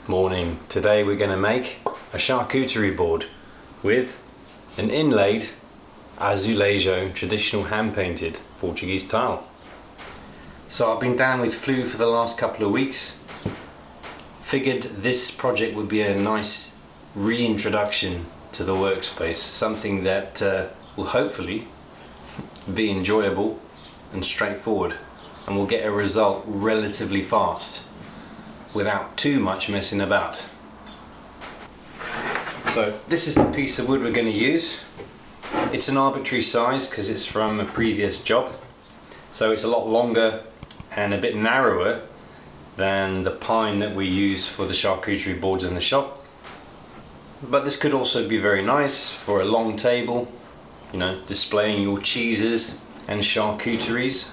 Morning. Today we're going to make a charcuterie board with an inlaid azulejo traditional hand painted Portuguese tile. So I've been down with flu for the last couple of weeks. Figured this project would be a nice reintroduction to the workspace, something that will hopefully be enjoyable and straightforward, and we'll get a result relatively fast without too much messing about. So this is the piece of wood we're going to use. It's an arbitrary size because it's from a previous job, so it's a lot longer and a bit narrower than the pine that we use for the charcuterie boards in the shop. But this could also be very nice for a long table, you know, displaying your cheeses and charcuteries.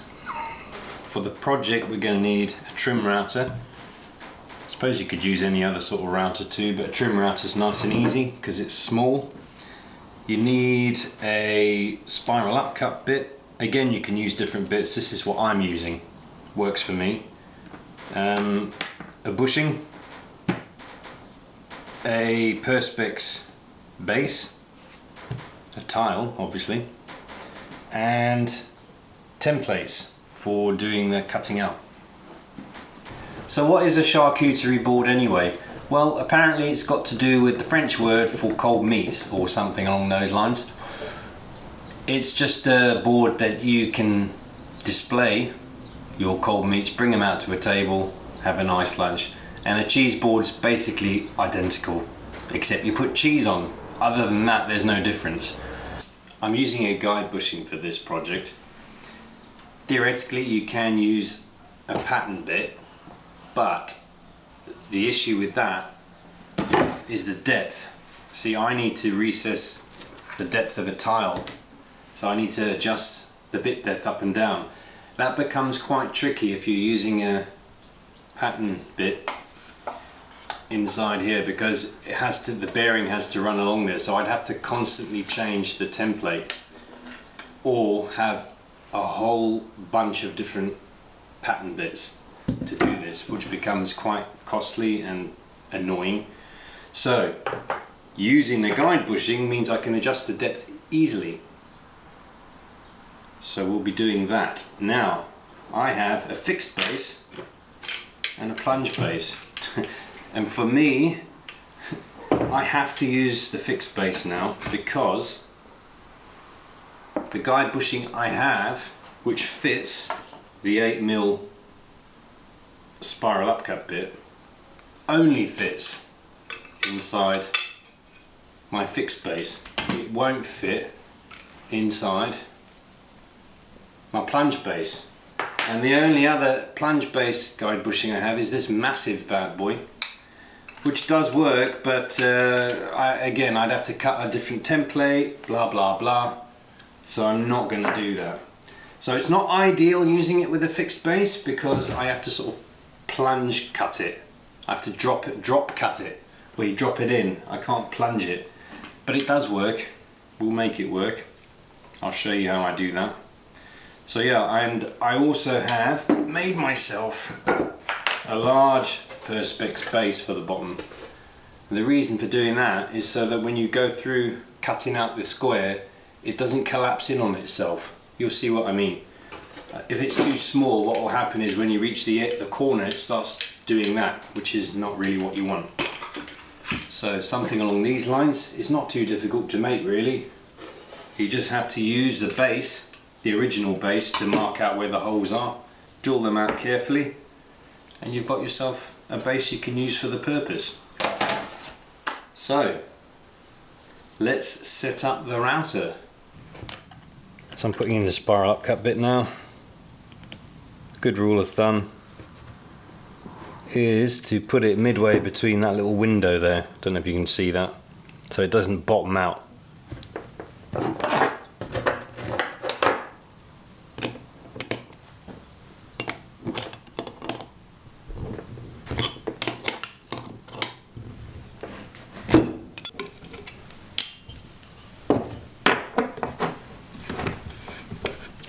For the project we're going to need a trim router. I suppose you could use any other sort of router too, but a trim router is nice and easy because it's small. You need a spiral upcut bit. Again, you can use different bits. This is what I'm using. Works for me. A bushing, a Perspex base, a tile obviously, and templates for doing the cutting out. So what is a charcuterie board anyway? Well, apparently it's got to do with the French word for cold meats or something along those lines. It's just a board that you can display your cold meats, bring them out to a table, have a nice lunch. And a cheese board's basically identical, except you put cheese on. Other than that, there's no difference. I'm using a guide bushing for this project. Theoretically, you can use a pattern bit, but the issue with that is the depth. See, I need to recess the depth of a tile, so I need to adjust the bit depth up and down. That becomes quite tricky if you're using a pattern bit inside here, because it has to, the bearing has to run along there, so I'd have to constantly change the template or have a whole bunch of different pattern bits to do this, which becomes quite costly and annoying. So using the guide bushing means I can adjust the depth easily. So we'll be doing that. Now I have a fixed base and a plunge base. And for me, I have to use the fixed base now because the guide bushing I have, which fits the 8mm spiral upcut bit, only fits inside my fixed base. It won't fit inside my plunge base. And the only other plunge base guide bushing I have is this massive bad boy, which does work, but again, I'd have to cut a different template, blah blah blah, so I'm not going to do that. So it's not ideal using it with a fixed base because I have to sort of plunge cut it. I have to drop cut it, where you drop it in. I can't plunge it, but it does work. We'll make it work. I'll show you how I do that. So yeah, and I also have made myself a large Perspex base for the bottom. And the reason for doing that is so that when you go through cutting out the square, it doesn't collapse in on itself. You'll see what I mean. If it's too small, what will happen is when you reach the corner, it starts doing that, which is not really what you want. So something along these lines is not too difficult to make really. You just have to use the base, the original base, to mark out where the holes are, drill them out carefully, and you've got yourself a base you can use for the purpose. So let's set up the router. So I'm putting in the spiral upcut bit now. Good rule of thumb is to put it midway between that little window there. Don't know if you can see that, so it doesn't bottom out.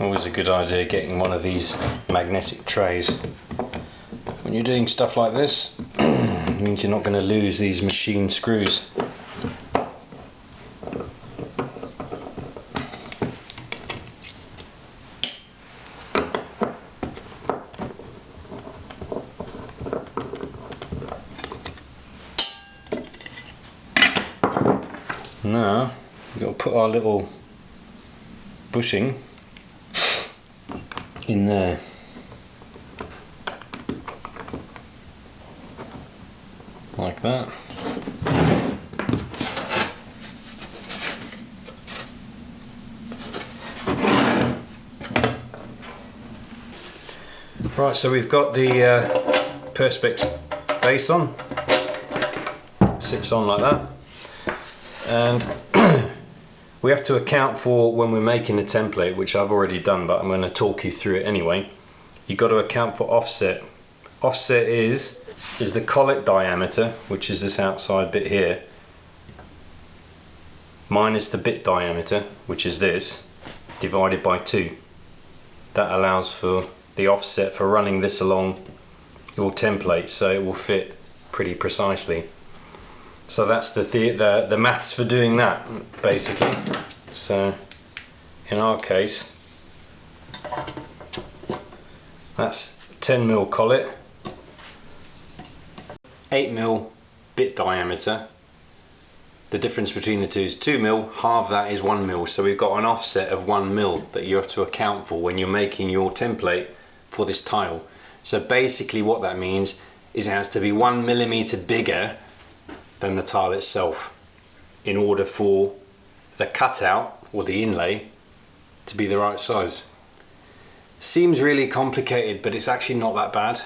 Always a good idea getting one of these magnetic trays. When you're doing stuff like this, you means you're not going to lose these machine screws. Now we've got to put our little bushing in there. Like that. Right, so we've got the Perspex base on. Sits on like that. And we have to account for, when we're making a template, which I've already done, but I'm going to talk you through it anyway. You've got to account for offset. Offset is the collet diameter, which is this outside bit here, minus the bit diameter, which is this, divided by 2. That allows for the offset for running this along your template, so it will fit pretty precisely. So that's the maths for doing that, basically. So in our case, that's 10mm collet, 8mm bit diameter. The difference between the two is 2mm, half that is 1mm. So we've got an offset of 1mm that you have to account for when you're making your template for this tile. So basically what that means is it has to be 1mm bigger than the tile itself in order for the cutout or the inlay to be the right size. Seems really complicated, but it's actually not that bad.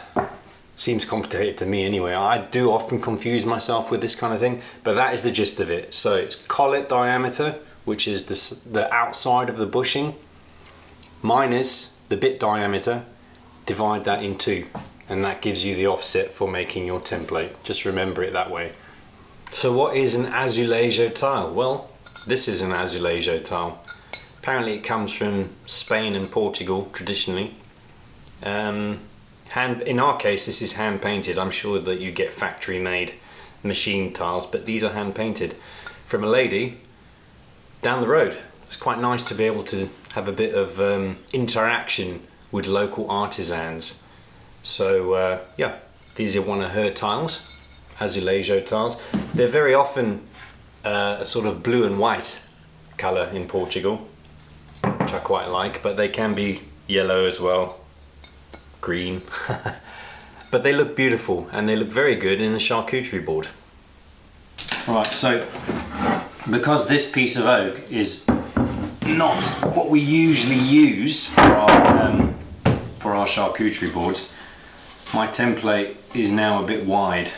Seems complicated to me anyway. I do often confuse myself with this kind of thing, but that is the gist of it. So it's collet diameter, which is the outside of the bushing, minus the bit diameter, divide that in 2, and that gives you the offset for making your template. Just remember it that way. So what is an azulejo tile? Well, this is an azulejo tile. Apparently it comes from Spain and Portugal traditionally. In our case, this is hand painted. I'm sure that you get factory made machine tiles, but these are hand painted from a lady down the road. It's quite nice to be able to have a bit of interaction with local artisans. So yeah, these are one of her tiles, azulejo tiles. They're very often a sort of blue and white colour in Portugal, which I quite like, but they can be yellow as well, green. But they look beautiful and they look very good in a charcuterie board. Right, so because this piece of oak is not what we usually use for our charcuterie boards, my template is now a bit wide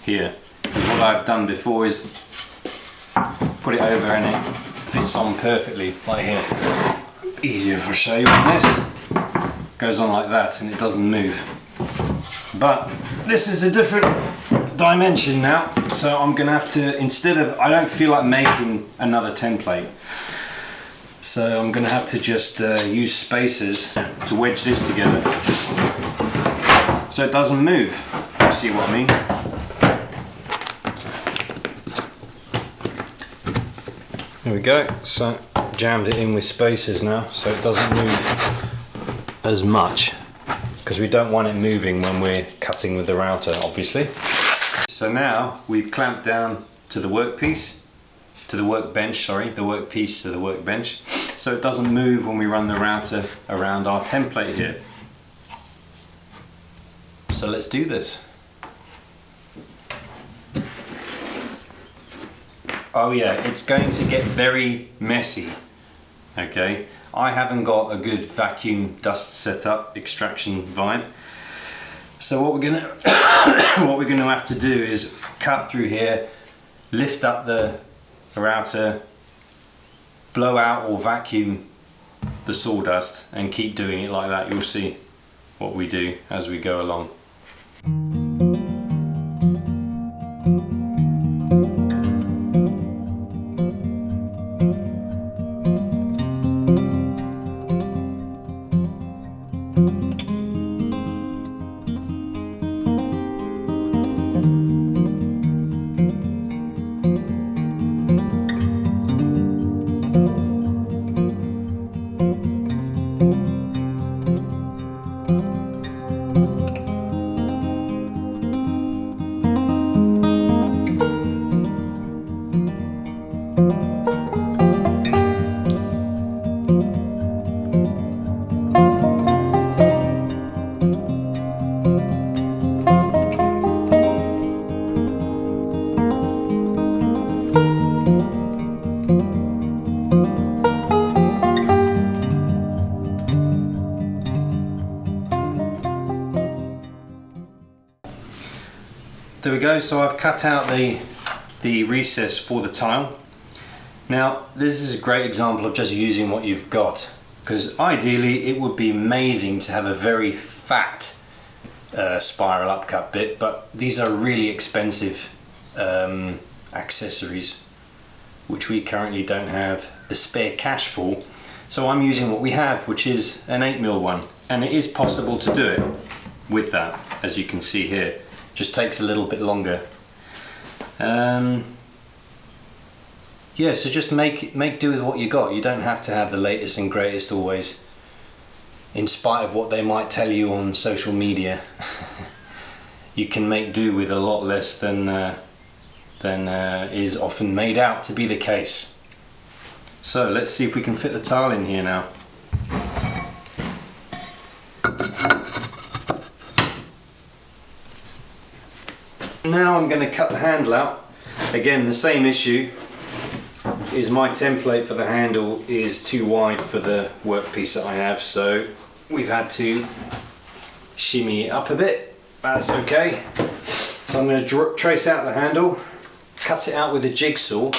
here. Because what I've done before is put it over and it fits on perfectly, like here. Easier if I show you on this. Goes on like that and it doesn't move. But this is a different dimension now, so I'm gonna have to, I don't feel like making another template. So I'm gonna have to just use spacers to wedge this together so it doesn't move. You see what I mean? There we go, so jammed it in with spacers now so it doesn't move as much, because we don't want it moving when we're cutting with the router, obviously. So now we've clamped down to the workpiece, to the workbench, sorry, the workpiece to the workbench, so it doesn't move when we run the router around our template here. So let's do this. Oh yeah, it's going to get very messy, okay? I haven't got a good vacuum dust setup, extraction vine. So what we're gonna have to do is cut through here, lift up the router, blow out or vacuum the sawdust, and keep doing it like that. You'll see what we do as we go along. go. So I've cut out the recess for the tile. Now this is a great example of just using what you've got, because ideally it would be amazing to have a very fat spiral upcut bit, but these are really expensive accessories which we currently don't have the spare cash for. So I'm using what we have, which is an 8mm one, and it is possible to do it with that, as you can see here. Just takes a little bit longer. Yeah, so just make do with what you got. You don't have to have the latest and greatest always, in spite of what they might tell you on social media. You can make do with a lot less than is often made out to be the case. So let's see if we can fit the tile in here now. Now I'm going to cut the handle out. Again, the same issue is my template for the handle is too wide for the workpiece that I have, so we've had to shimmy it up a bit. That's okay. So I'm going to trace out the handle, cut it out with a jigsaw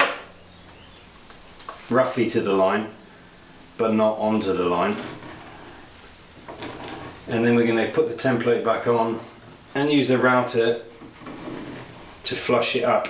roughly to the line, but not onto the line. And then we're going to put the template back on and use the router to flush it up.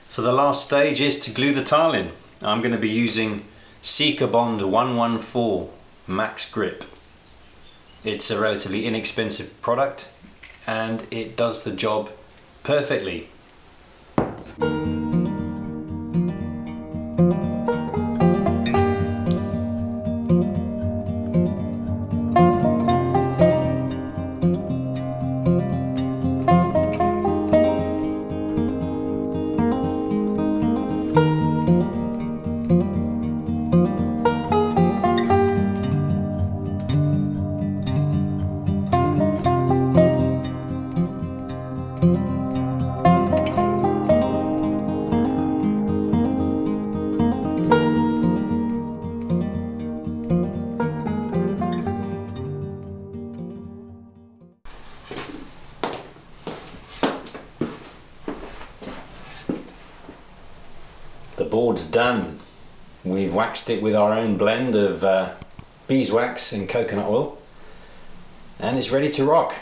So the last stage is to glue the tile in. I'm going to be using Sikabond 114 Max Grip. It's a relatively inexpensive product and it does the job perfectly. board's done. We've waxed it with our own blend of beeswax and coconut oil, and it's ready to rock.